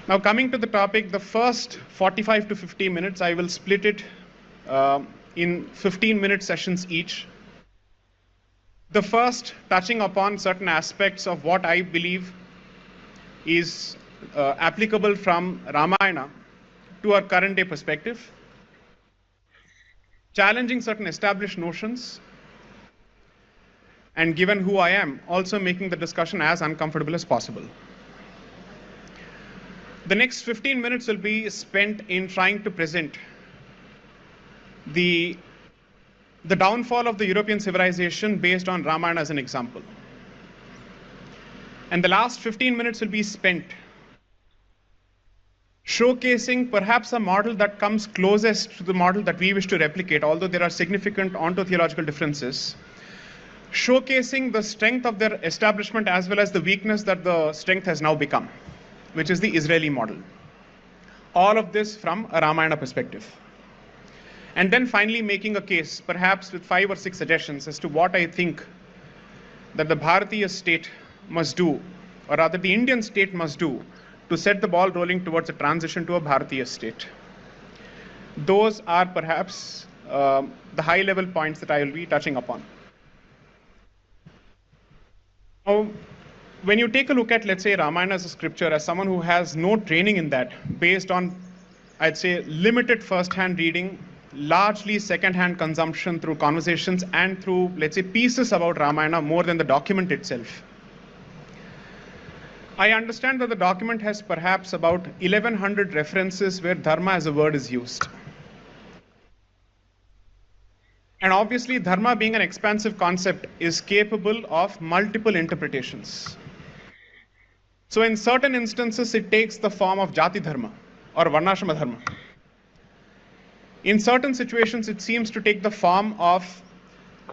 Now, coming to the topic, the first 45 to 50 minutes, I will split it in 15-minute sessions each. The first touching upon certain aspects of what I believe is applicable from Ramayana to our current day perspective, challenging certain established notions, and given who I am, also making the discussion as uncomfortable as possible. The next 15 minutes will be spent in trying to present the downfall of the European civilization based on Ramayana as an example. And the last 15 minutes will be spent showcasing perhaps a model that comes closest to the model that we wish to replicate, although there are significant ontotheological differences, showcasing the strength of their establishment as well as the weakness that the strength has now become, which is the Israeli model. All of this from a Ramayana perspective. And then finally making a case, perhaps with 5 or 6 suggestions as to what I think that the Bharatiya state must do, or rather the Indian state must do, to set the ball rolling towards a transition to a Bharatiya state. Those are perhaps the high-level points that I will be touching upon. Now, when you take a look at, let's say, Ramayana as a scripture, as someone who has no training in that, based on, I'd say, limited first-hand reading, largely second-hand consumption through conversations and through, let's say, pieces about Ramayana more than the document itself, I understand that the document has perhaps about 1100 references where dharma as a word is used. And obviously, dharma being an expansive concept is capable of multiple interpretations. So in certain instances, it takes the form of jati dharma or varnashrama dharma. In certain situations, it seems to take the form of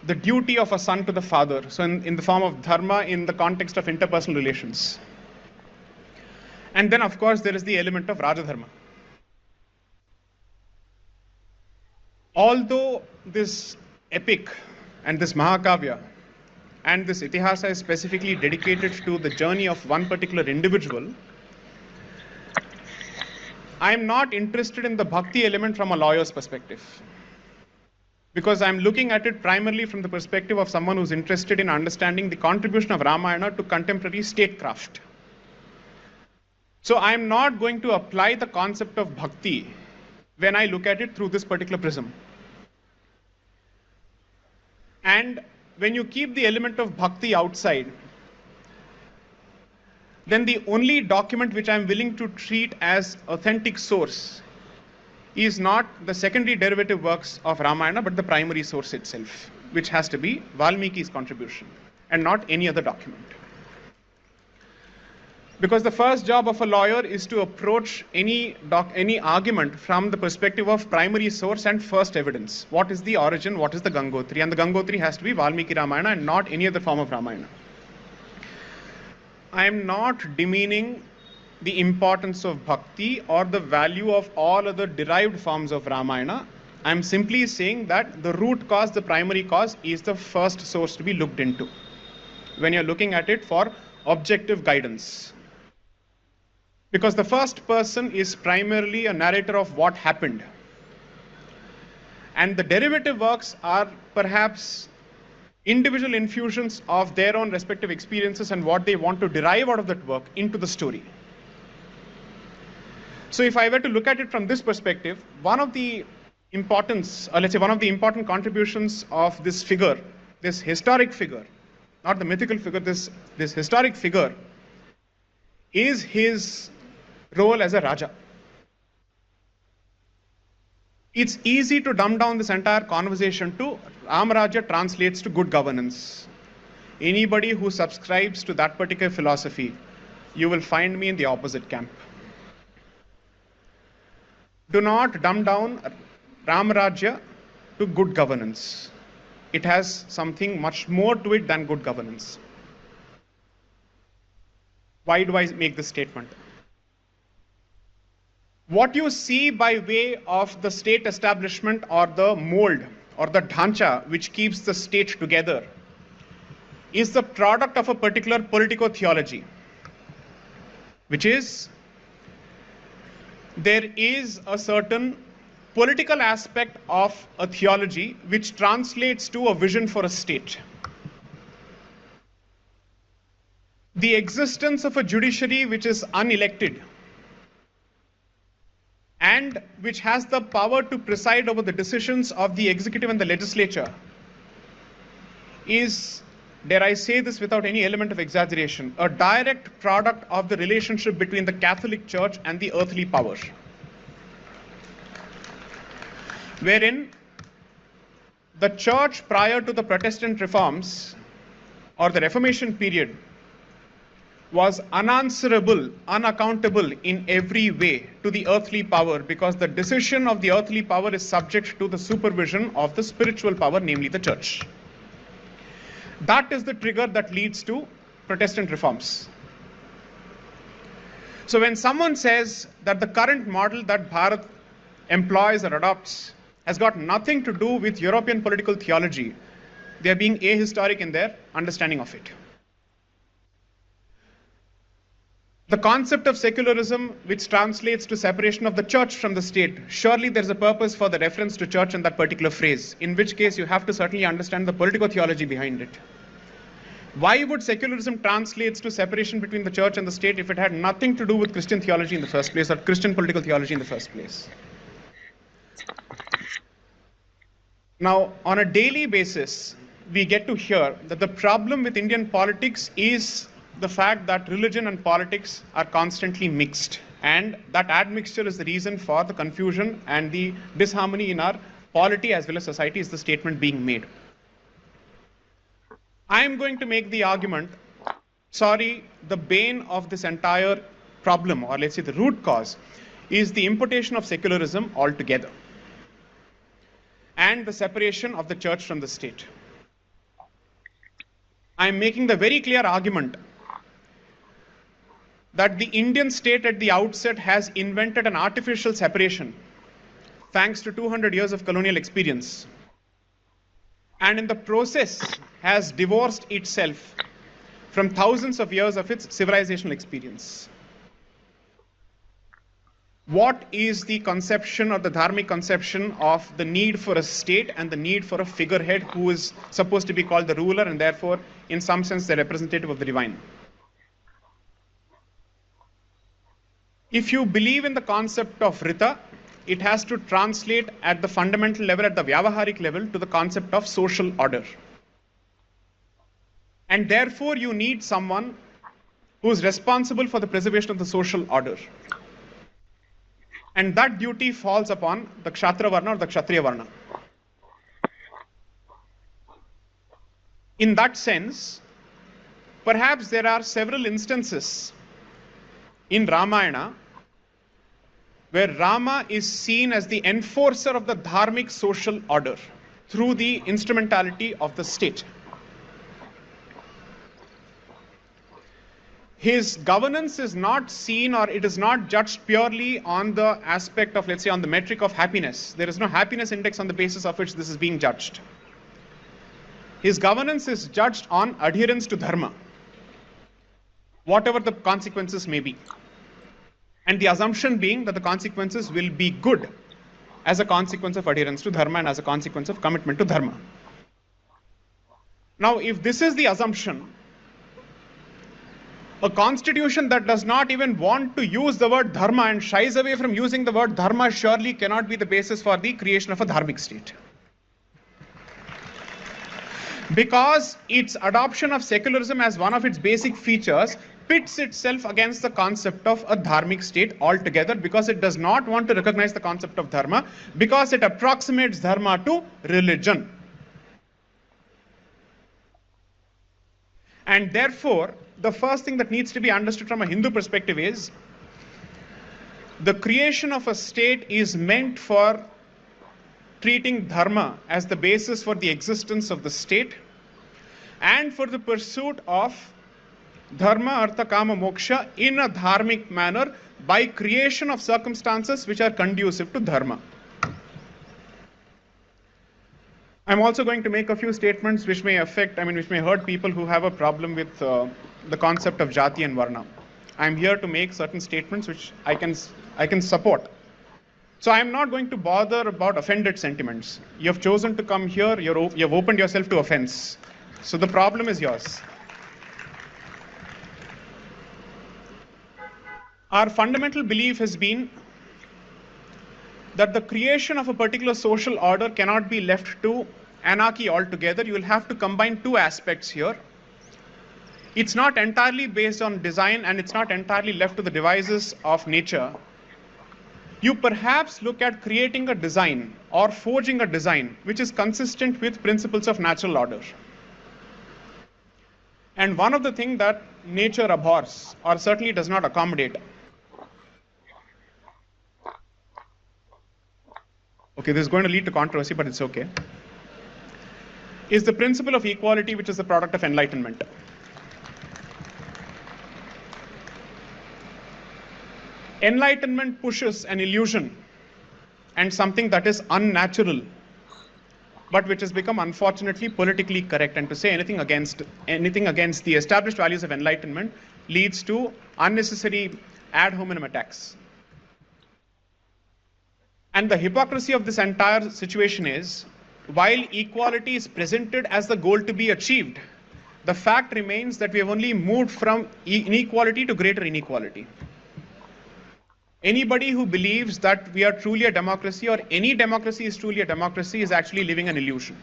the duty of a son to the father. So in the form of dharma in the context of interpersonal relations. And then, of course, there is the element of Rajadharma. Although this epic and this Mahakavya and this Itihasa is specifically dedicated to the journey of one particular individual, I am not interested in the Bhakti element from a lawyer's perspective. Because I'm looking at it primarily from the perspective of someone who's interested in understanding the contribution of Ramayana to contemporary statecraft. So I'm not going to apply the concept of Bhakti when I look at it through this particular prism. And when you keep the element of Bhakti outside, then the only document which I'm willing to treat as authentic source is not the secondary derivative works of Ramayana, but the primary source itself, which has to be Valmiki's contribution and not any other document. Because the first job of a lawyer is to approach any argument from the perspective of primary source and first evidence. What is the origin? What is the Gangotri? And the Gangotri has to be Valmiki Ramayana and not any other form of Ramayana. I am not demeaning the importance of Bhakti or the value of all other derived forms of Ramayana. I am simply saying that the root cause, the primary cause, is the first source to be looked into when you're looking at it for objective guidance. Because the first person is primarily a narrator of what happened. And the derivative works are perhaps individual infusions of their own respective experiences and what they want to derive out of that work into the story. So if I were to look at it from this perspective, one of the importance, or let's say one of the important contributions of this figure, this historic figure, not the mythical figure, this historic figure, is his role as a Raja. It's easy to dumb down this entire conversation to Ramarajya translates to good governance. Anybody who subscribes to that particular philosophy, you will find me in the opposite camp. Do not dumb down Ramarajya to good governance. It has something much more to it than good governance. Why do I make this statement? What you see by way of the state establishment or the mold or the dhancha which keeps the state together is the product of a particular politico-theology, which is there is a certain political aspect of a theology which translates to a vision for a state. The existence of a judiciary which is unelected and which has the power to preside over the decisions of the executive and the legislature is, dare I say this without any element of exaggeration, a direct product of the relationship between the Catholic Church and the earthly power, wherein the Church prior to the Protestant reforms or the Reformation period was unanswerable, unaccountable in every way to the earthly power, because the decision of the earthly power is subject to the supervision of the spiritual power, namely the Church. That is the trigger that leads to Protestant reforms. So when someone says that the current model that Bharat employs or adopts has got nothing to do with European political theology, they are being ahistoric in their understanding of it. The concept of secularism, which translates to separation of the church from the state, surely there is a purpose for the reference to church in that particular phrase, in which case you have to certainly understand the political theology behind it. Why would secularism translate to separation between the church and the state if it had nothing to do with Christian theology in the first place, or Christian political theology in the first place? Now, on a daily basis, we get to hear that the problem with Indian politics is the fact that religion and politics are constantly mixed, and that admixture is the reason for the confusion and the disharmony in our polity as well as society, is the statement being made. I am going to make the argument, the bane of this entire problem, or let's say the root cause, is the importation of secularism altogether and the separation of the church from the state. I am making the very clear argument that the Indian state at the outset has invented an artificial separation thanks to 200 years of colonial experience, and in the process has divorced itself from thousands of years of its civilizational experience. What is the conception or the dharmic conception of the need for a state and the need for a figurehead who is supposed to be called the ruler and therefore in some sense the representative of the divine? If you believe in the concept of Rita, it has to translate at the fundamental level, at the Vyavaharik level, to the concept of social order. And therefore, you need someone who is responsible for the preservation of the social order. And that duty falls upon the Kshatriya Varna or the Kshatriya Varna. In that sense, perhaps there are several instances in Ramayana where Rama is seen as the enforcer of the dharmic social order through the instrumentality of the state. His governance is not seen, or it is not judged purely on the aspect of, let's say, on the metric of happiness. There is no happiness index on the basis of which this is being judged. His governance is judged on adherence to dharma, whatever the consequences may be. And the assumption being that the consequences will be good as a consequence of adherence to dharma and as a consequence of commitment to dharma. Now, if this is the assumption, a constitution that does not even want to use the word dharma and shies away from using the word dharma surely cannot be the basis for the creation of a dharmic state. Because its adoption of secularism as one of its basic features pits itself against the concept of a dharmic state altogether, because it does not want to recognize the concept of dharma, because it approximates dharma to religion. And therefore, the first thing that needs to be understood from a Hindu perspective is the creation of a state is meant for treating dharma as the basis for the existence of the state and for the pursuit of dharma, artha, kama, moksha in a dharmic manner by creation of circumstances which are conducive to dharma. I'm also going to make a few statements which may which may hurt people who have a problem with the concept of jati and varna. I'm here to make certain statements which I can I can support. So I'm not going to bother about offended sentiments. You have chosen to come here, you have opened yourself to offense. So the problem is yours. Our fundamental belief has been that the creation of a particular social order cannot be left to anarchy altogether. You will have to combine two aspects here. It's not entirely based on design, and it's not entirely left to the devices of nature. You perhaps look at creating a design or forging a design which is consistent with principles of natural order. And one of the things that nature abhors, or certainly does not accommodate, okay, this is going to lead to controversy, but it's okay, is the principle of equality, which is the product of enlightenment. Enlightenment pushes an illusion and something that is unnatural, but which has become unfortunately politically correct. And to say anything against the established values of enlightenment leads to unnecessary ad hominem attacks. And the hypocrisy of this entire situation is, while equality is presented as the goal to be achieved, the fact remains that we have only moved from inequality to greater inequality. Anybody who believes that we are truly a democracy, or any democracy is truly a democracy, is actually living an illusion.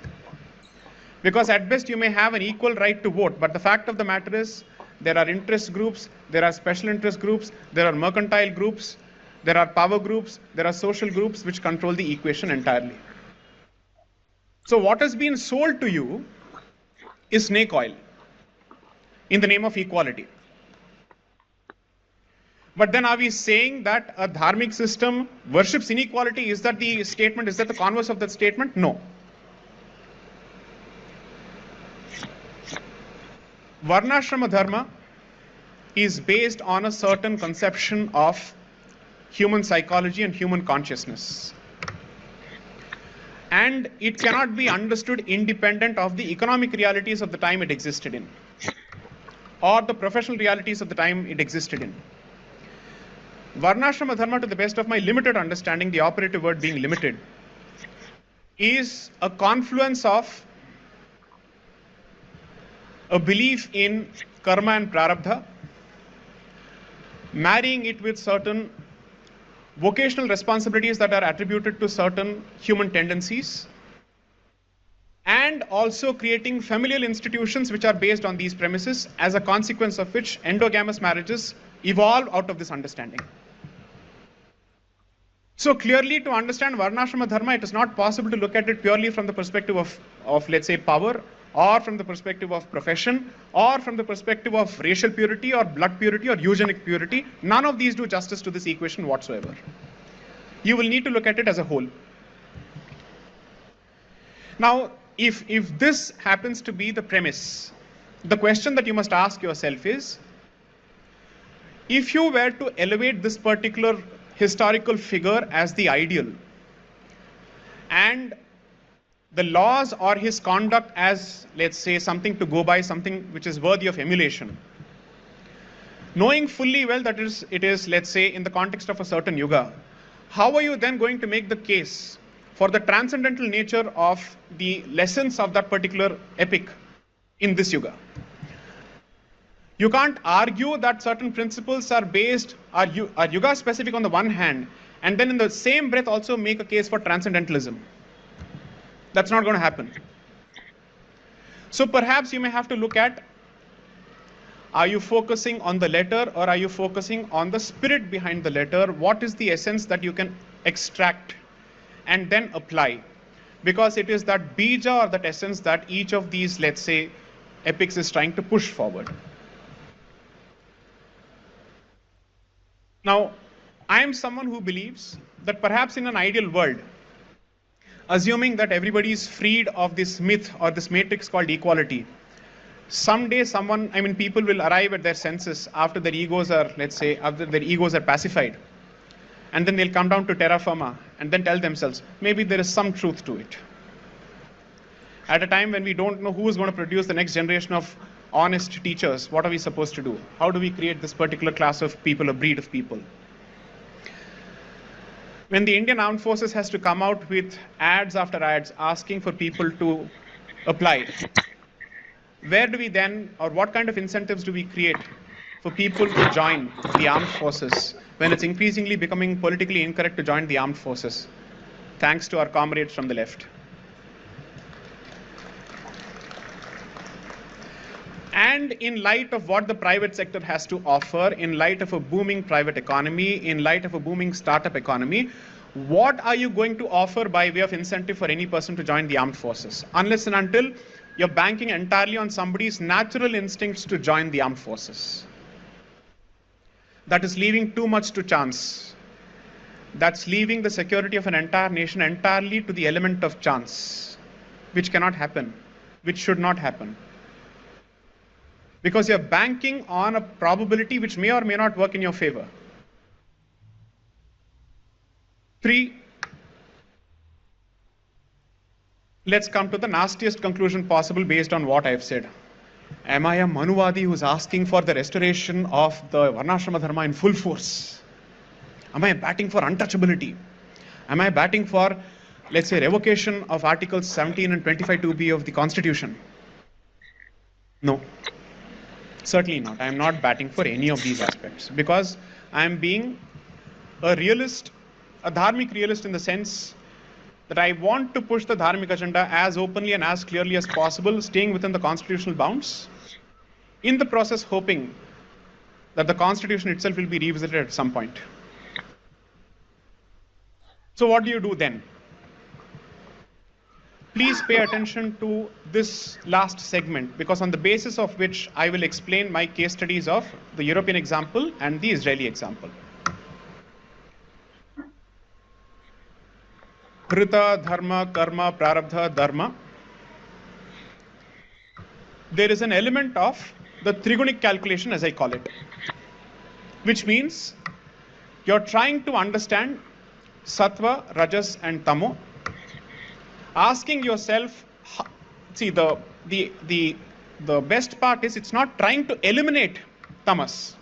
Because at best you may have an equal right to vote, but the fact of the matter is there are interest groups, there are special interest groups, there are mercantile groups, there are power groups, there are social groups which control the equation entirely. So what has been sold to you is snake oil in the name of equality. But then are we saying that a dharmic system worships inequality? Is that the statement? Is that the converse of that statement? No. Varnashrama dharma is based on a certain conception of human psychology and human consciousness. And it cannot be understood independent of the economic realities of the time it existed in, or the professional realities of the time it existed in. Varnashrama dharma, to the best of my limited understanding, the operative word being limited, is a confluence of a belief in karma and prarabdha, marrying it with certain vocational responsibilities that are attributed to certain human tendencies, and also creating familial institutions which are based on these premises, as a consequence of which endogamous marriages evolve out of this understanding. So clearly, to understand Varnashrama dharma, it is not possible to look at it purely from the perspective of let's say, power, or from the perspective of profession, or from the perspective of racial purity, or blood purity, or eugenic purity. None of these do justice to this equation whatsoever. You will need to look at it as a whole. Now, if this happens to be the premise, the question that you must ask yourself is, if you were to elevate this particular historical figure as the ideal, and the laws or his conduct as, let's say, something to go by, something which is worthy of emulation, knowing fully well that it is, let's say, in the context of a certain yuga, how are you then going to make the case for the transcendental nature of the lessons of that particular epic in this yuga? You can't argue that certain principles are yuga specific on the one hand, and then in the same breath also make a case for transcendentalism. That's not going to happen. So perhaps you may have to look at, are you focusing on the letter, or are you focusing on the spirit behind the letter? What is the essence that you can extract and then apply? Because it is that bija, or that essence, that each of these, let's say, epics is trying to push forward. Now, I am someone who believes that perhaps in an ideal world, assuming that everybody is freed of this myth or this matrix called equality, someday people will arrive at their senses after their egos are, let's say, after their egos are pacified. And then they'll come down to terra firma and then tell themselves, maybe there is some truth to it. At a time when we don't know who is going to produce the next generation of honest teachers, what are we supposed to do? How do we create this particular class of people, a breed of people? When the Indian Armed Forces has to come out with ads after ads asking for people to apply, where do we then, or what kind of incentives do we create for people to join the armed forces when it's increasingly becoming politically incorrect to join the armed forces, thanks to our comrades from the left? And in light of what the private sector has to offer, in light of a booming private economy, in light of a booming startup economy, what are you going to offer by way of incentive for any person to join the armed forces? Unless and until you're banking entirely on somebody's natural instincts to join the armed forces. That is leaving too much to chance. That's leaving the security of an entire nation entirely to the element of chance, which cannot happen, which should not happen. Because you're banking on a probability which may or may not work in your favor. 3, let's come to the nastiest conclusion possible based on what I've said. Am I a Manuvadi who's asking for the restoration of the Varnashrama Dharma in full force? Am I batting for untouchability? Am I batting for, let's say, revocation of Articles 17 and 25(2)(b) of the Constitution? No. Certainly not. I am not batting for any of these aspects because I am being a realist, a dharmic realist in the sense that I want to push the dharmic agenda as openly and as clearly as possible, staying within the constitutional bounds, in the process hoping that the Constitution itself will be revisited at some point. So what do you do then? Please pay attention to this last segment, because on the basis of which I will explain my case studies of the European example and the Israeli example. Krita, Dharma, Karma, Prarabdha, Dharma. There is an element of the trigonic calculation, as I call it, which means you're trying to understand Sattva, Rajas and Tamo, asking yourself, see, the best part is it's not trying to eliminate tamas,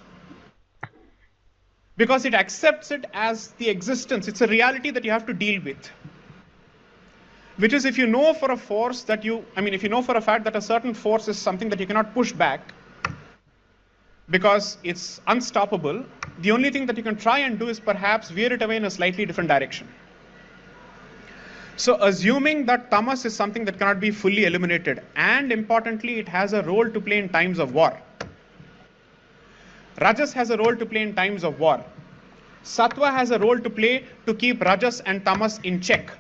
because it accepts it as the existence. It's a reality that you have to deal with. Which is, if you know for a force that if you know for a fact that a certain force is something that you cannot push back because it's unstoppable, the only thing that you can try and do is perhaps veer it away in a slightly different direction. So assuming that tamas is something that cannot be fully eliminated, and importantly, it has a role to play in times of war. Rajas has a role to play in times of war. Sattva has a role to play to keep Rajas and tamas in check,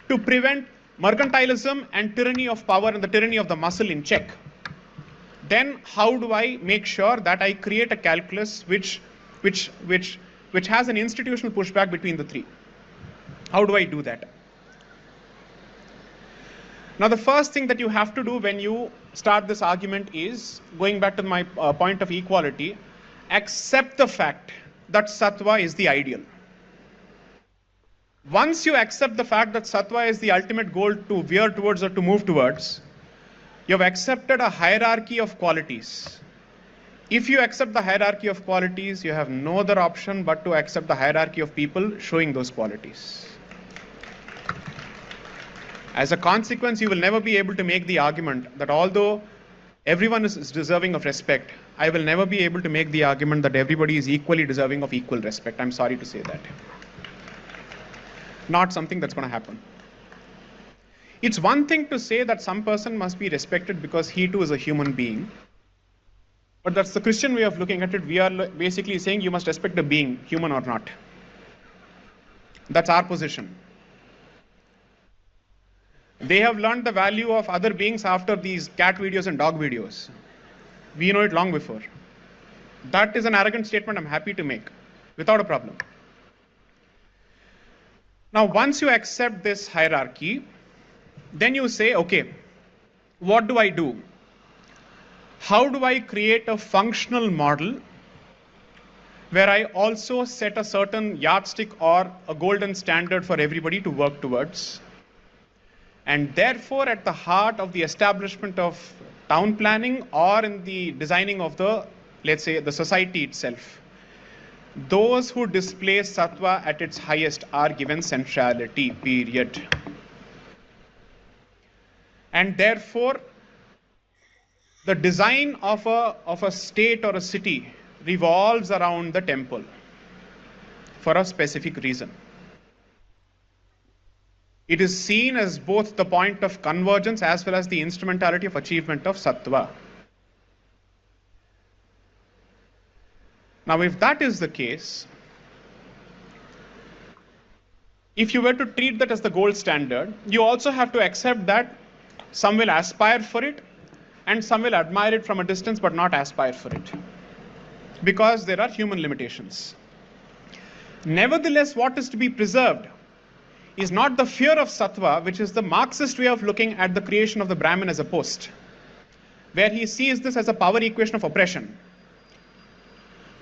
to prevent mercantilism and tyranny of power and the tyranny of the muscle in check. Then how do I make sure that I create a calculus which has an institutional pushback between the three? How do I do that? Now, the first thing that you have to do when you start this argument is, going back to my point of equality, accept the fact that Sattva is the ideal. Once you accept the fact that Sattva is the ultimate goal to veer towards or to move towards, you have accepted a hierarchy of qualities. If you accept the hierarchy of qualities, you have no other option but to accept the hierarchy of people showing those qualities. As a consequence, you will never be able to make the argument that although everyone is deserving of respect, I will never be able to make the argument that everybody is equally deserving of equal respect. I'm sorry to say that. Not something that's going to happen. It's one thing to say that some person must be respected because he too is a human being. But that's the Christian way of looking at it. We are basically saying you must respect a being, human or not. That's our position. They have learned the value of other beings after these cat videos and dog videos. We know it long before. That is an arrogant statement I'm happy to make, without a problem. Now, once you accept this hierarchy, then you say, okay, what do I do? How do I create a functional model where I also set a certain yardstick or a golden standard for everybody to work towards? And therefore, at the heart of the establishment of town planning or in the designing of the, let's say, the society itself, Those who display sattva at its highest are given centrality, period. And therefore, the design of a state or a city revolves around the temple for a specific reason. It is seen as both the point of convergence as well as the instrumentality of achievement of sattva. Now, if that is the case, if you were to treat that as the gold standard, you also have to accept that some will aspire for it and some will admire it from a distance but not aspire for it, because there are human limitations. Nevertheless, what is to be preserved is not the fear of sattva, which is the Marxist way of looking at the creation of the Brahmin as a post, where he sees this as a power equation of oppression.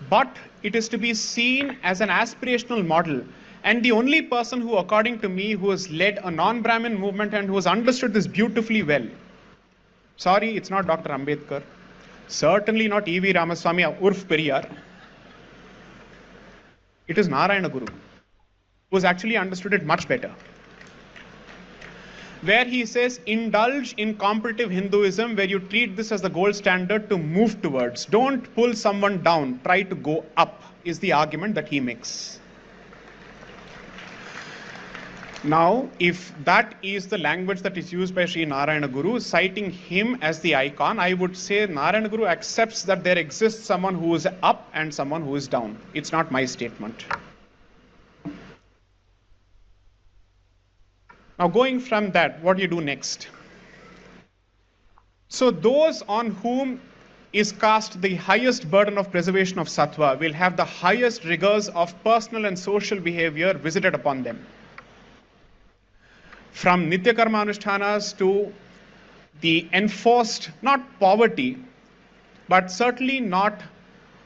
But it is to be seen as an aspirational model, and the only person who, according to me, who has led a non-Brahmin movement and who has understood this beautifully well, sorry, it's not Dr. Ambedkar, certainly not E.V. Ramaswamy Urf Periyar, it is Narayana Guru, who has actually understood it much better. Where he says, indulge in competitive Hinduism, where you treat this as the gold standard to move towards. Don't pull someone down, try to go up, is the argument that he makes. Now, if that is the language that is used by Sri Narayana Guru, citing him as the icon, I would say Narayana Guru accepts that there exists someone who is up and someone who is down. It's not my statement. Now, going from that, what do you do next? So those on whom is cast the highest burden of preservation of sattva will have the highest rigors of personal and social behavior visited upon them. From nitya karma anushtanas to the enforced, not poverty, but certainly not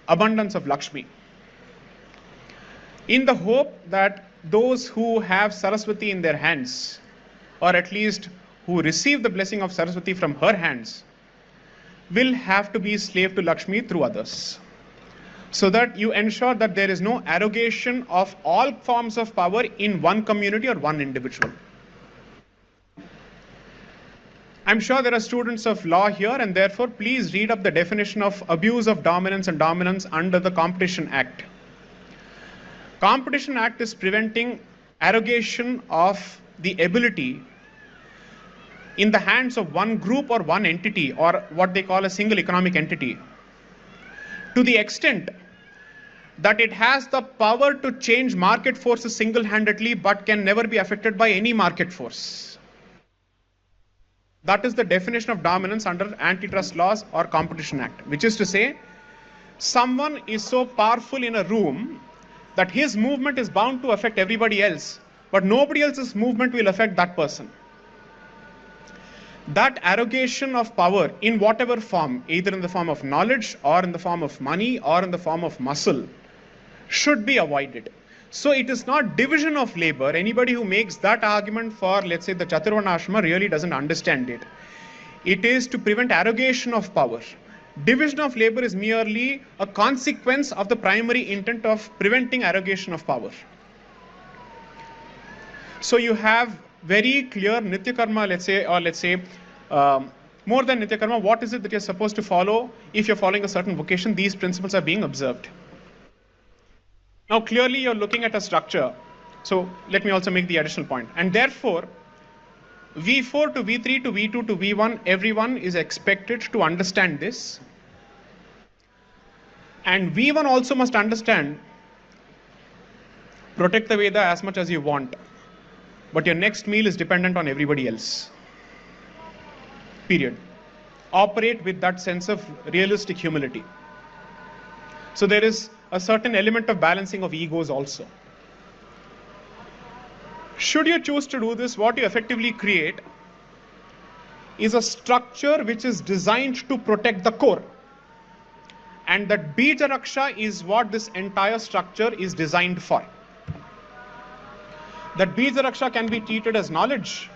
abundance of Lakshmi, in the hope that those who have Saraswati in their hands, or at least who receive the blessing of Saraswati from her hands, will have to be slave to Lakshmi through others, so that you ensure that there is no arrogation of all forms of power in one community or one individual. I'm sure there are students of law here, and therefore please read up the definition of abuse of dominance and dominance under the Competition Act. Competition Act is preventing arrogation of the ability in the hands of one group or one entity, or what they call a single economic entity, to the extent that it has the power to change market forces single-handedly but can never be affected by any market force. That is the definition of dominance under antitrust laws or Competition Act, which is to say, someone is so powerful in a room that his movement is bound to affect everybody else, but nobody else's movement will affect that person. That arrogation of power in whatever form, either in the form of knowledge or in the form of money or in the form of muscle, should be avoided. So it is not division of labor. Anybody who makes that argument for, let's say, the Chaturvarna Ashrama really doesn't understand it. It is to prevent arrogation of power. Division of labor is merely a consequence of the primary intent of preventing arrogation of power. So you have very clear nitya karma, let's say, or let's say more than nitya karma, what is it that you're supposed to follow if you're following a certain vocation? These principles are being observed. Now, clearly you're looking at a structure. So let me also make the additional point. And therefore, V4 to V3 to V2 to V1, everyone is expected to understand this. And V1 also must understand, protect the Veda as much as you want, but your next meal is dependent on everybody else. Period. Operate with that sense of realistic humility. So there is a certain element of balancing of egos also. Should you choose to do this, what you effectively create is a structure which is designed to protect the core. And that Bija Raksha is what this entire structure is designed for. That Bija Raksha can be treated as knowledge,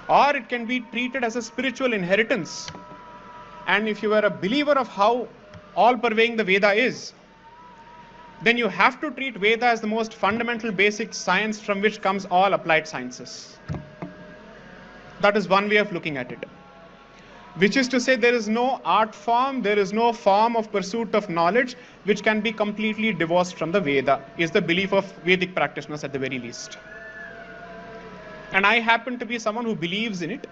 or it can be treated as a spiritual inheritance. And if you are a believer of how all-pervading the Veda is, then you have to treat Veda as the most fundamental basic science from which comes all applied sciences. That is one way of looking at it. Which is to say, there is no art form, there is no form of pursuit of knowledge which can be completely divorced from the Veda, is the belief of Vedic practitioners at the very least. And I happen to be someone who believes in it,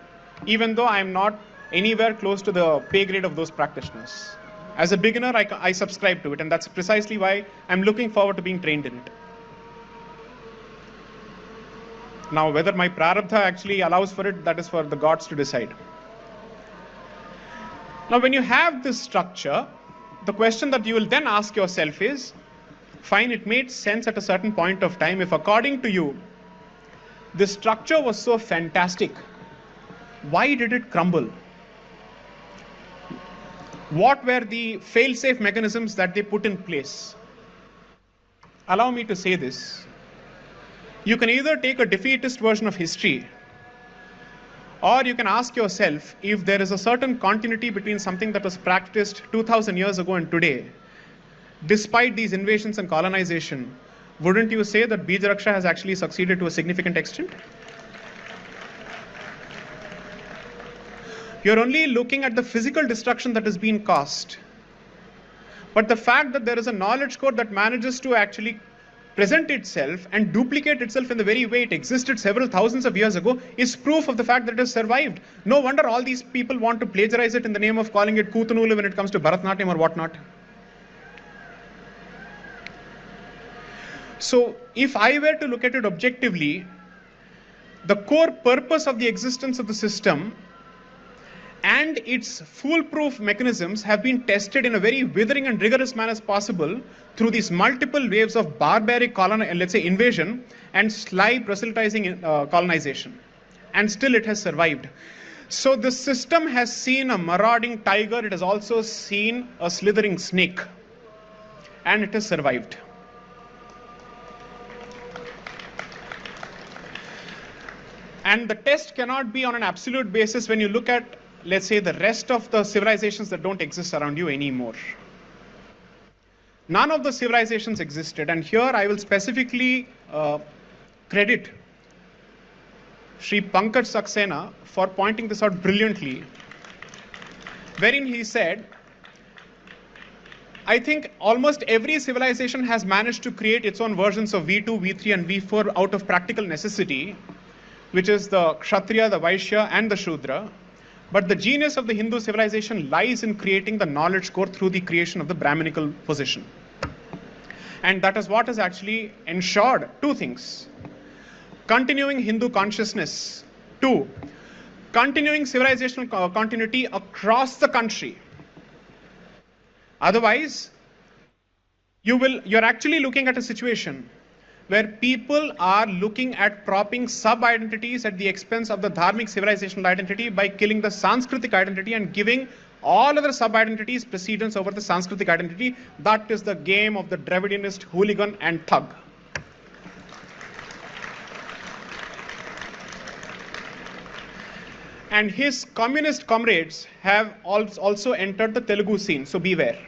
even though I am not anywhere close to the pay grade of those practitioners. As a beginner, I subscribe to it, and that's precisely why I'm looking forward to being trained in it. Now, whether my prarabdha actually allows for it, that is for the gods to decide. Now, when you have this structure, the question that you will then ask yourself is, fine, it made sense at a certain point of time. If according to you, this structure was so fantastic, why did it crumble? What were the fail-safe mechanisms that they put in place? Allow me to say this. You can either take a defeatist version of history, or you can ask yourself if there is a certain continuity between something that was practiced 2000 years ago and today. Despite these invasions and colonization, wouldn't you say that Bija Raksha has actually succeeded to a significant extent? You're only looking at the physical destruction that has been caused. But the fact that there is a knowledge code that manages to actually present itself and duplicate itself in the very way it existed several thousands of years ago is proof of the fact that it has survived. No wonder all these people want to plagiarize it in the name of calling it Kutanulu when it comes to Bharatnatyam or whatnot. So if I were to look at it objectively, the core purpose of the existence of the system and its foolproof mechanisms have been tested in a very withering and rigorous manner as possible through these multiple waves of barbaric invasion and sly proselytizing colonization. And still it has survived. So the system has seen a marauding tiger, it has also seen a slithering snake, and it has survived. And the test cannot be on an absolute basis when you look at, let's say, the rest of the civilizations that don't exist around you anymore. None of the civilizations existed, and here I will specifically credit Sri Pankaj Saxena for pointing this out brilliantly, wherein he said, I think almost every civilization has managed to create its own versions of V2, V3, and V4 out of practical necessity, which is the Kshatriya, the Vaishya, and the Shudra. But the genius of the Hindu civilization lies in creating the knowledge core through the creation of the Brahminical position. And that is what has actually ensured two things. Continuing Hindu consciousness. Two, continuing civilizational continuity across the country. Otherwise, you're actually looking at a situation where people are looking at propping sub-identities at the expense of the Dharmic civilizational identity by killing the Sanskritic identity and giving all other sub-identities precedence over the Sanskritic identity. That is the game of the Dravidianist hooligan and thug. And his communist comrades have also entered the Telugu scene, so beware.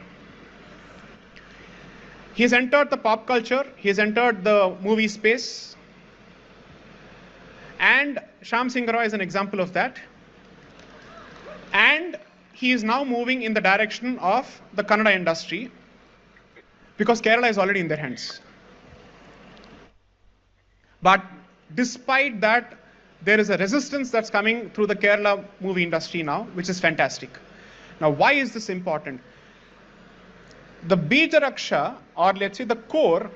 He's entered the pop culture, he's entered the movie space, and Shyam Singh Roy is an example of that. And he is now moving in the direction of the Kannada industry, because Kerala is already in their hands. But despite that, there is a resistance that's coming through the Kerala movie industry now, which is fantastic. Now, why is this important? The Bija Raksha, or let's say the core,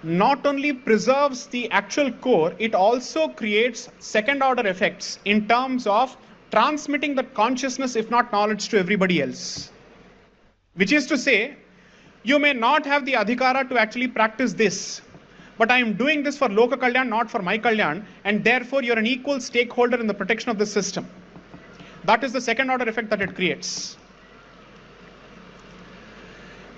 not only preserves the actual core, it also creates second order effects in terms of transmitting the consciousness, if not knowledge, to everybody else. Which is to say, you may not have the adhikara to actually practice this, but I am doing this for Loka Kalyan, not for my Kalyan, and therefore you're an equal stakeholder in the protection of the system. That is the second order effect that it creates.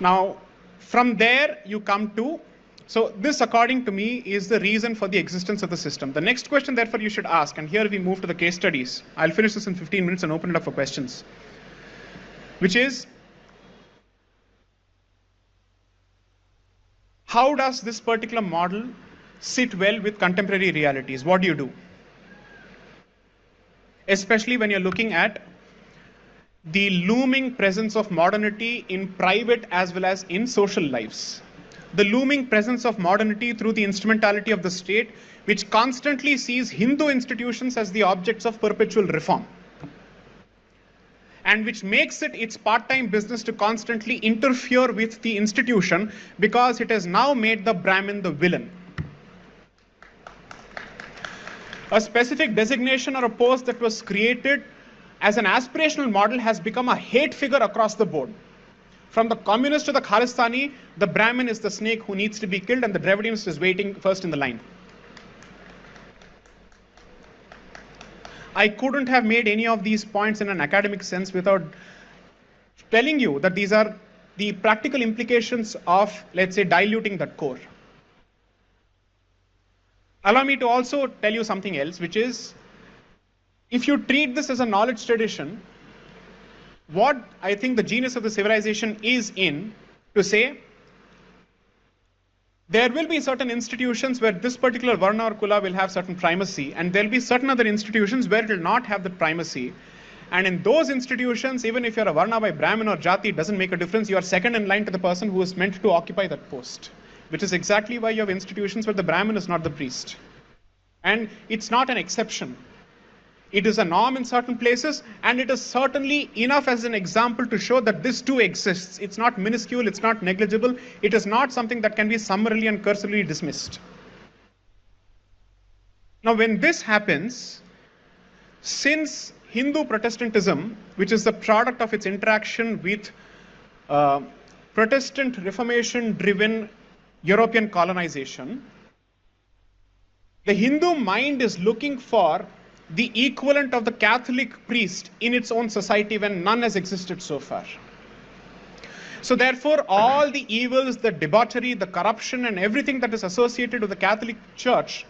Now, from there you come to, so this according to me is the reason for the existence of the system. The next question therefore you should ask, and here we move to the case studies. I'll finish this in 15 minutes and open it up for questions. Which is, How does this particular model sit well with contemporary realities? What do you do? Especially when you're looking at the looming presence of modernity in private as well as in social lives. The looming presence of modernity through the instrumentality of the state, which constantly sees Hindu institutions as the objects of perpetual reform, and which makes it its part-time business to constantly interfere with the institution because it has now made the Brahmin the villain. A specific designation or a post that was created as an aspirational model has become a hate figure across the board. From the communist to the Khalistani, the Brahmin is the snake who needs to be killed and the Dravidianist is waiting first in the line. I couldn't have made any of these points in an academic sense without telling you that these are the practical implications of, let's say, diluting that core. Allow me to also tell you something else, which is, if you treat this as a knowledge tradition, what I think the genius of the civilization is in to say, there will be certain institutions where this particular Varna or Kula will have certain primacy, and there will be certain other institutions where it will not have the primacy. And in those institutions, even if you're a Varna by Brahmin or Jati, it doesn't make a difference. You are second in line to the person who is meant to occupy that post, which is exactly why you have institutions where the Brahmin is not the priest. And it's not an exception. It is a norm in certain places, and it is certainly enough as an example to show that this too exists. It's not minuscule, it's not negligible, it is not something that can be summarily and cursorily dismissed. Now, when this happens, since Hindu Protestantism, which is the product of its interaction with Protestant Reformation-driven European colonization, the Hindu mind is looking for the equivalent of the Catholic priest in its own society when none has existed so far. So therefore, all the evils, the debauchery, the corruption, and everything that is associated with the Catholic Church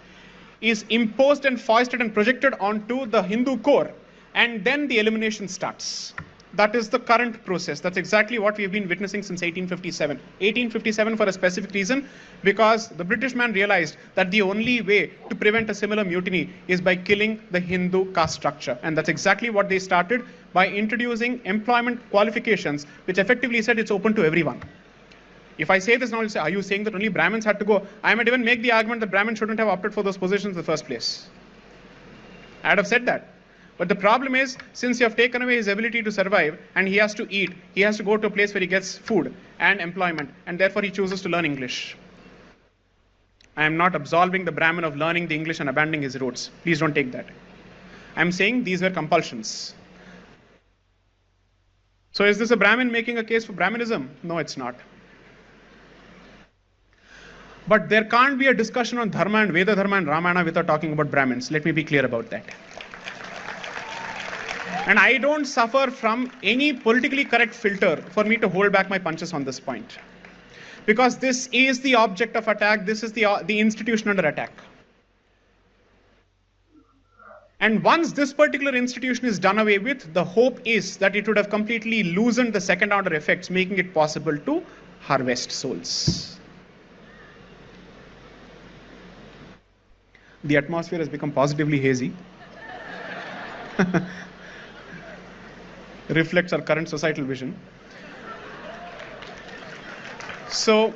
is imposed and foisted and projected onto the Hindu core, and then the elimination starts. That is the current process. That's exactly what we've been witnessing since 1857. 1857 for a specific reason, because the British man realized that the only way to prevent a similar mutiny is by killing the Hindu caste structure. And that's exactly what they started by introducing employment qualifications, which effectively said it's open to everyone. If I say this now, you'll say, are you saying that only Brahmins had to go? I might even make the argument that Brahmins shouldn't have opted for those positions in the first place. I'd have said that. But the problem is, since you have taken away his ability to survive and he has to eat, he has to go to a place where he gets food and employment, and therefore he chooses to learn English. I am not absolving the Brahmin of learning the English and abandoning his roots. Please don't take that. I'm saying these were compulsions. So is this a Brahmin making a case for Brahminism? No, it's not. But there can't be a discussion on Dharma and Veda Dharma and Ramayana without talking about Brahmins. Let me be clear about that. And I don't suffer from any politically correct filter for me to hold back my punches on this point. Because this is the object of attack, this is the institution under attack. And once this particular institution is done away with, the hope is that it would have completely loosened the second order effects, making it possible to harvest souls. The atmosphere has become positively hazy. Reflects our current societal vision. So,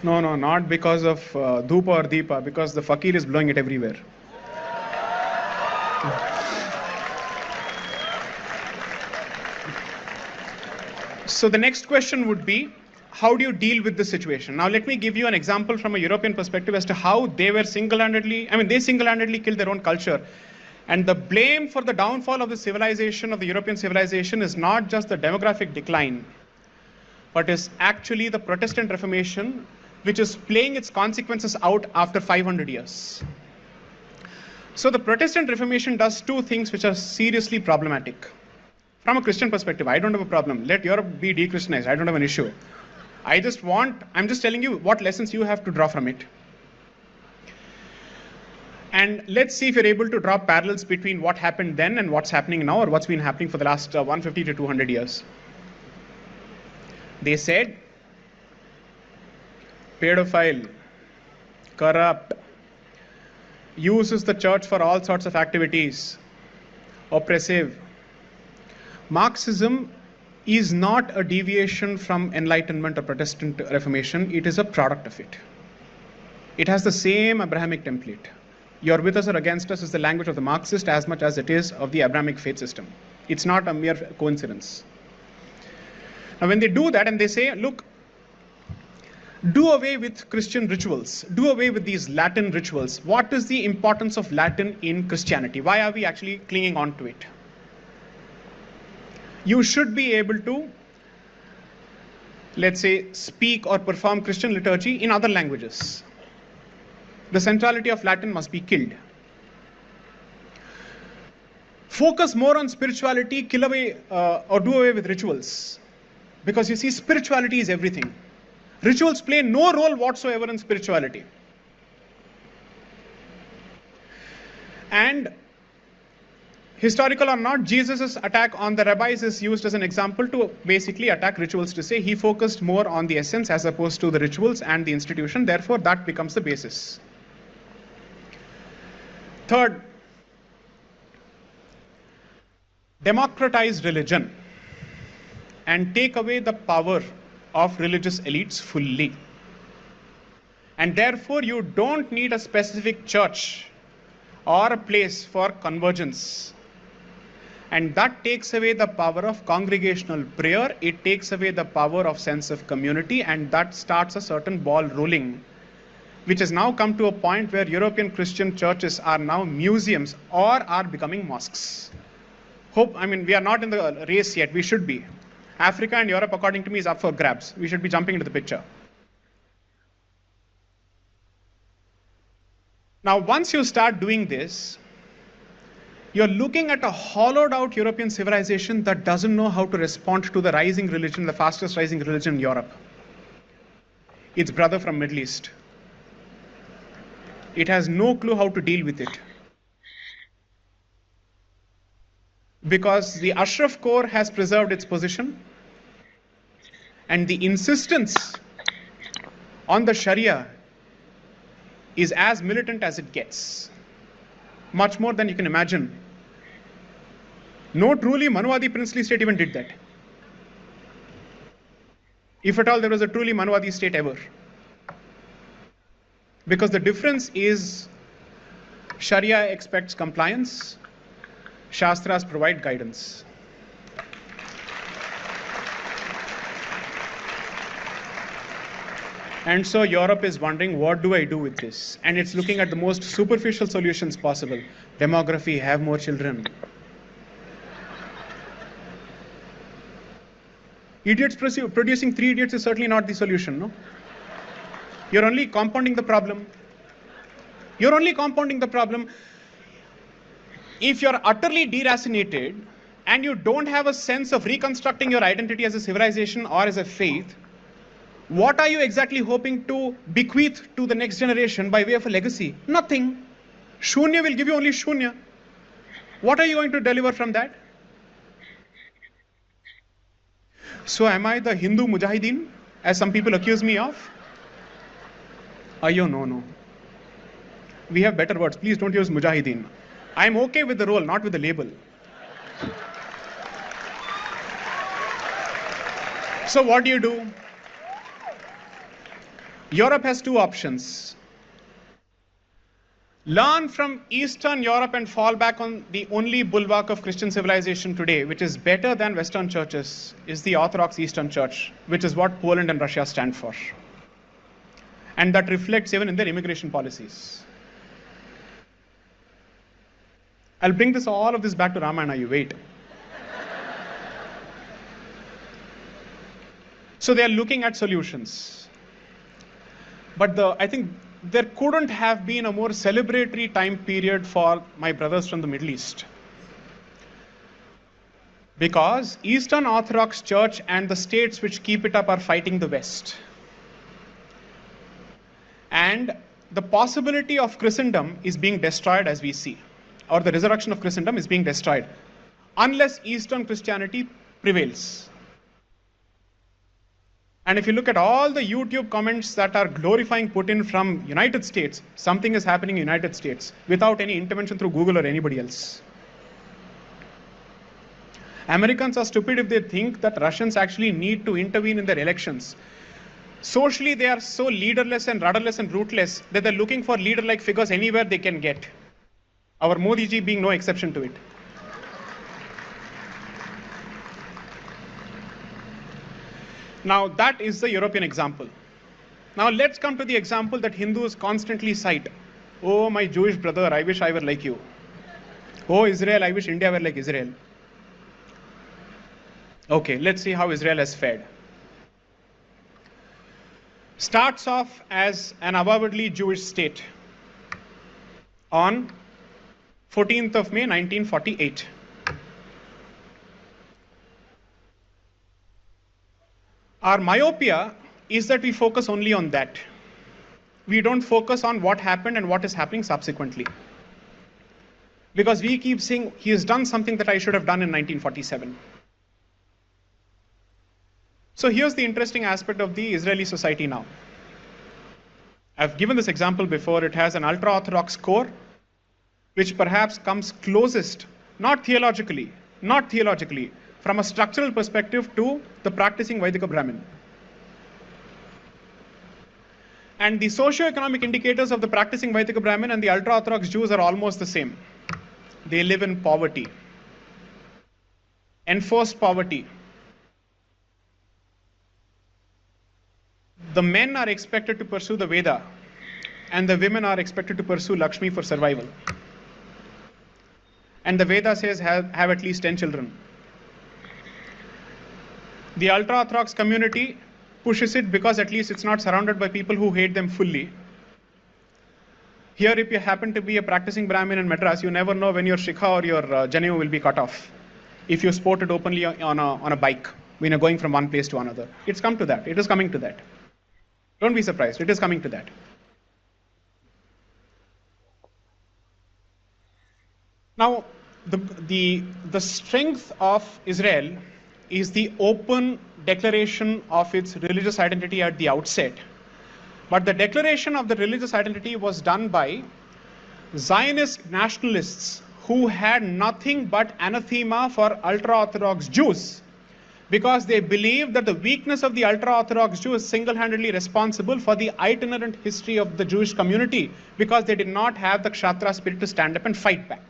no, not because of Dhupa or Deepa, because the fakir is blowing it everywhere. So the next question would be, how do you deal with this situation? Now let me give you an example from a European perspective as to how they were they single-handedly killed their own culture. And the blame for the downfall of the civilization, of the European civilization, is not just the demographic decline, but is actually the Protestant Reformation, which is playing its consequences out after 500 years. So the Protestant Reformation does two things which are seriously problematic. From a Christian perspective, I don't have a problem. Let Europe be de-Christianized. I don't have an issue. I'm just telling you what lessons you have to draw from it. And let's see if you're able to draw parallels between what happened then and what's happening now, or what's been happening for the last 150 to 200 years. They said, pedophile, corrupt, uses the church for all sorts of activities, oppressive. Marxism is not a deviation from Enlightenment or Protestant Reformation, it is a product of it. It has the same Abrahamic template. You're with us or against us is the language of the Marxist as much as it is of the Abrahamic faith system. It's not a mere coincidence. Now, when they do that and they say, look, do away with Christian rituals, do away with these Latin rituals. What is the importance of Latin in Christianity? Why are we actually clinging on to it? You should be able to, let's say, speak or perform Christian liturgy in other languages. The centrality of Latin must be killed. Focus more on spirituality, kill away or do away with rituals. Because you see, spirituality is everything. Rituals play no role whatsoever in spirituality. And historical or not, Jesus' attack on the rabbis is used as an example to basically attack rituals, to say he focused more on the essence as opposed to the rituals and the institution. Therefore, that becomes the basis. Third, democratize religion and take away the power of religious elites fully. And therefore, you don't need a specific church or a place for convergence. And that takes away the power of congregational prayer, it takes away the power of sense of community, and that starts a certain ball rolling, which has now come to a point where European Christian churches are now museums or are becoming mosques. We are not in the race yet, we should be. Africa and Europe, according to me, is up for grabs. We should be jumping into the picture. Now, once you start doing this, you're looking at a hollowed out European civilization that doesn't know how to respond to the rising religion, the fastest rising religion in Europe. Its brother from Middle East. It has no clue how to deal with it. Because the Ashraf core has preserved its position, and the insistence on the Sharia is as militant as it gets. Much more than you can imagine. No truly Manuvadi princely state even did that. If at all there was a truly Manuvadi state ever. Because the difference is Sharia expects compliance, Shastras provide guidance. And so Europe is wondering, what do I do with this? And it's looking at the most superficial solutions possible. Demography, have more children. Idiots producing 3 idiots is certainly not the solution, no? You're only compounding the problem. You're only compounding the problem. If you're utterly deracinated and you don't have a sense of reconstructing your identity as a civilization or as a faith, what are you exactly hoping to bequeath to the next generation by way of a legacy? Nothing. Shunya will give you only Shunya. What are you going to deliver from that? So am I the Hindu Mujahideen, as some people accuse me of? No. We have better words. Please don't use Mujahideen. I'm okay with the role, not with the label. So what do? Europe has 2 options. Learn from Eastern Europe and fall back on the only bulwark of Christian civilization today, which is better than Western churches, is the Orthodox Eastern Church, which is what Poland and Russia stand for. And that reflects even in their immigration policies. I'll bring all of this back to Ramayana, you wait. So they are looking at solutions. But I think there couldn't have been a more celebratory time period for my brothers from the Middle East. Because Eastern Orthodox Church and the states which keep it up are fighting the West. And the possibility of Christendom is being destroyed as we see. Or the resurrection of Christendom is being destroyed. Unless Eastern Christianity prevails. And if you look at all the YouTube comments that are glorifying Putin from United States, something is happening in United States without any intervention through Google or anybody else. Americans are stupid if they think that Russians actually need to intervene in their elections. Socially, they are so leaderless and rudderless and rootless that they're looking for leader-like figures anywhere they can get. Our Modi ji being no exception to it. Now, that is the European example. Now, let's come to the example that Hindus constantly cite. Oh, my Jewish brother, I wish I were like you. Oh, Israel, I wish India were like Israel. Okay, let's see how Israel has fared. Starts off as an avowedly Jewish state on 14th of May 1948. Our myopia is that we focus only on that. We don't focus on what happened and what is happening subsequently. Because we keep saying, he has done something that I should have done in 1947. So here's the interesting aspect of the Israeli society now. I've given this example before. It has an ultra-Orthodox core, which perhaps comes closest, not theologically, from a structural perspective to the practicing Vaidika Brahmin. And the socio-economic indicators of the practicing Vaidika Brahmin and the ultra-Orthodox Jews are almost the same. They live in poverty, enforced poverty. The men are expected to pursue the Veda, and the women are expected to pursue Lakshmi for survival. And the Veda says have at least 10 children. The ultra-Orthodox community pushes it because at least it's not surrounded by people who hate them fully. Here, if you happen to be a practicing Brahmin in Madras, you never know when your Shikha or your Janevu will be cut off. If you sport it openly on a bike, when you're going from one place to another. It's come to that. It is coming to that. Don't be surprised. It is coming to that. Now, the strength of Israel is the open declaration of its religious identity at the outset. But the declaration of the religious identity was done by Zionist nationalists who had nothing but anathema for ultra-Orthodox Jews, because they believed that the weakness of the ultra-Orthodox Jew is single-handedly responsible for the itinerant history of the Jewish community, because they did not have the Kshatriya spirit to stand up and fight back.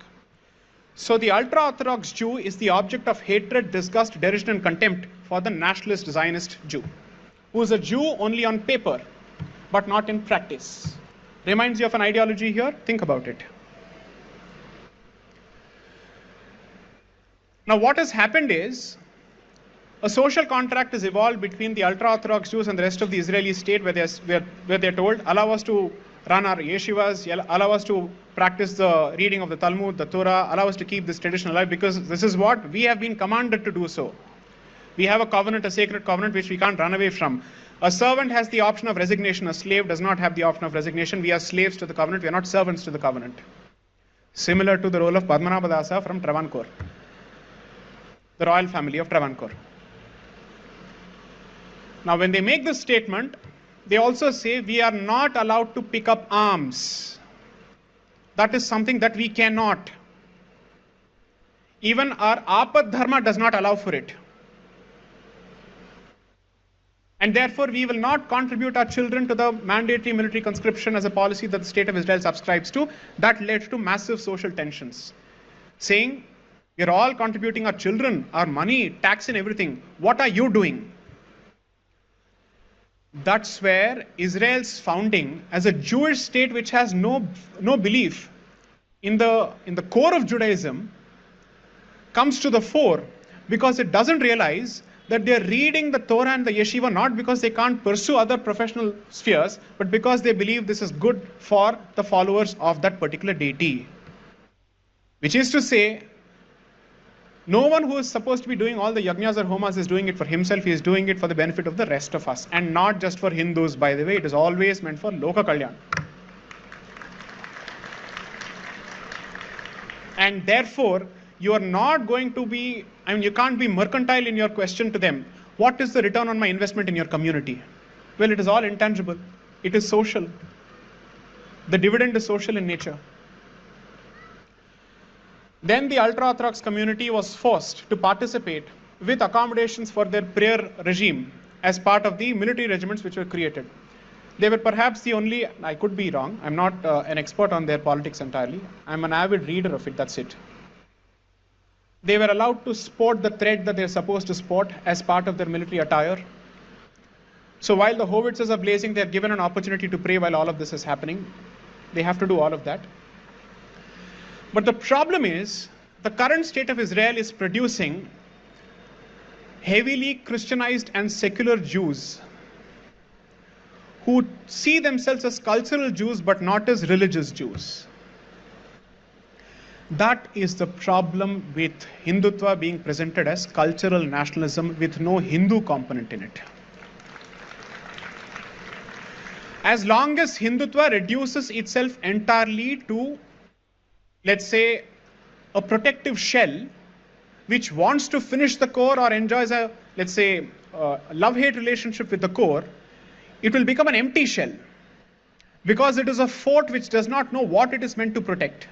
So the ultra-Orthodox Jew is the object of hatred, disgust, derision, and contempt for the nationalist Zionist Jew, who is a Jew only on paper, but not in practice. Reminds you of an ideology here? Think about it. Now, what has happened is, a social contract is evolved between the ultra-Orthodox Jews and the rest of the Israeli state, where they're told, allow us to run our yeshivas, allow us to practice the reading of the Talmud, the Torah, allow us to keep this tradition alive, because this is what we have been commanded to do so. We have a covenant, a sacred covenant, which we can't run away from. A servant has the option of resignation. A slave does not have the option of resignation. We are slaves to the covenant. We are not servants to the covenant. Similar to the role of Padmanabhadasa from Travancore, the royal family of Travancore. Now, when they make this statement, they also say we are not allowed to pick up arms. That is something that we cannot. Even our Apad Dharma does not allow for it. And therefore, we will not contribute our children to the mandatory military conscription as a policy that the state of Israel subscribes to. That led to massive social tensions, saying, we are all contributing our children, our money, tax and everything. What are you doing? That's where Israel's founding as a Jewish state, which has no belief in the core of Judaism, comes to the fore, because it doesn't realize that they're reading the Torah and the yeshiva not because they can't pursue other professional spheres, but because they believe this is good for the followers of that particular deity. Which is to say, no one who is supposed to be doing all the yajnas or homas is doing it for himself. He is doing it for the benefit of the rest of us, and not just for Hindus, by the way. It is always meant for Loka Kalyan. And therefore, you are not going to be, you can't be mercantile in your question to them. What is the return on my investment in your community? Well, it is all intangible. It is social. The dividend is social in nature. Then the ultra-Orthodox community was forced to participate with accommodations for their prayer regime as part of the military regiments which were created. They were perhaps the only, I could be wrong, I'm not an expert on their politics entirely, I'm an avid reader of it, that's it. They were allowed to sport the thread that they're supposed to sport as part of their military attire. So while the howitzers are blazing, they're given an opportunity to pray while all of this is happening. They have to do all of that. But the problem is, the current state of Israel is producing heavily Christianized and secular Jews who see themselves as cultural Jews but not as religious Jews. That is the problem with Hindutva being presented as cultural nationalism with no Hindu component in it. As long as Hindutva reduces itself entirely to, let's say, a protective shell which wants to finish the core or enjoys a, let's say, love-hate relationship with the core, it will become an empty shell because it is a fort which does not know what it is meant to protect.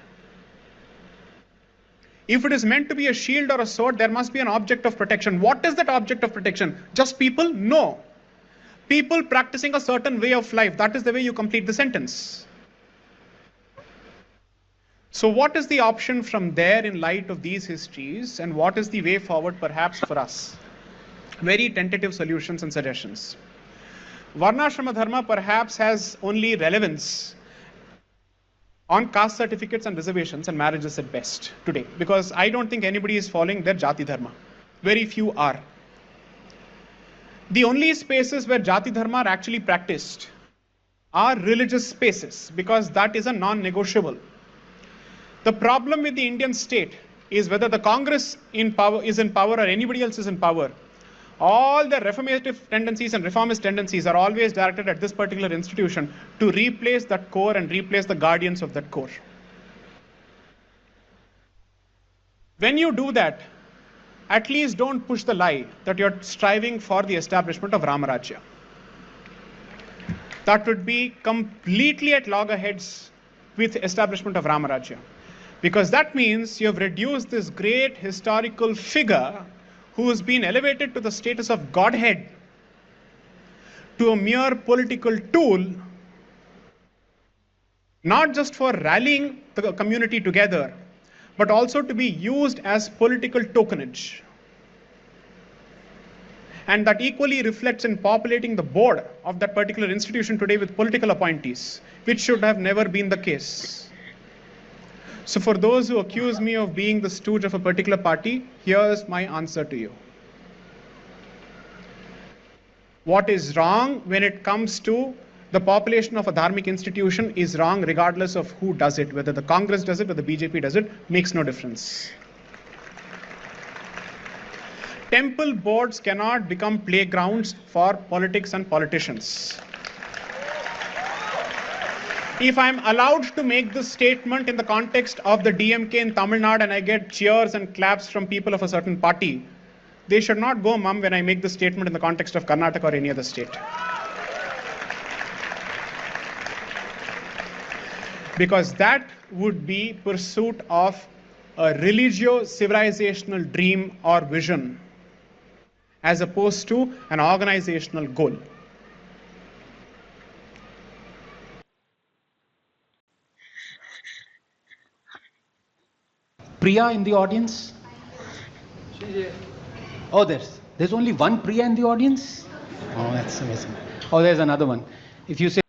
If it is meant to be a shield or a sword, there must be an object of protection. What is that object of protection? Just people? No. People practicing a certain way of life. That is the way you complete the sentence. So what is the option from there in light of these histories, and what is the way forward perhaps for us? Very tentative solutions and suggestions. Varnashrama dharma perhaps has only relevance on caste certificates and reservations and marriages at best today, because I don't think anybody is following their jati dharma. Very few are. The only spaces where jati dharma are actually practiced are religious spaces, because that is a non-negotiable. The problem with the Indian state is whether the Congress is in power or anybody else is in power. All the reformative tendencies and reformist tendencies are always directed at this particular institution to replace that core and replace the guardians of that core. When you do that, at least don't push the lie that you're striving for the establishment of Ramarajya. That would be completely at loggerheads with establishment of Ramarajya. Because that means you have reduced this great historical figure who has been elevated to the status of godhead to a mere political tool, not just for rallying the community together, but also to be used as political tokenage. And that equally reflects in populating the board of that particular institution today with political appointees, which should have never been the case. So for those who accuse me of being the stooge of a particular party, here's my answer to you. What is wrong when it comes to the population of a dharmic institution is wrong regardless of who does it. Whether the Congress does it or the BJP does it, makes no difference. Temple boards cannot become playgrounds for politics and politicians. If I'm allowed to make this statement in the context of the DMK in Tamil Nadu and I get cheers and claps from people of a certain party, they should not go mum when I make this statement in the context of Karnataka or any other state. Because that would be pursuit of a religio-civilizational dream or vision as opposed to an organizational goal. Priya in the audience? Oh, there's only one Priya in the audience? Oh, that's amazing. Oh, there's another one. If you say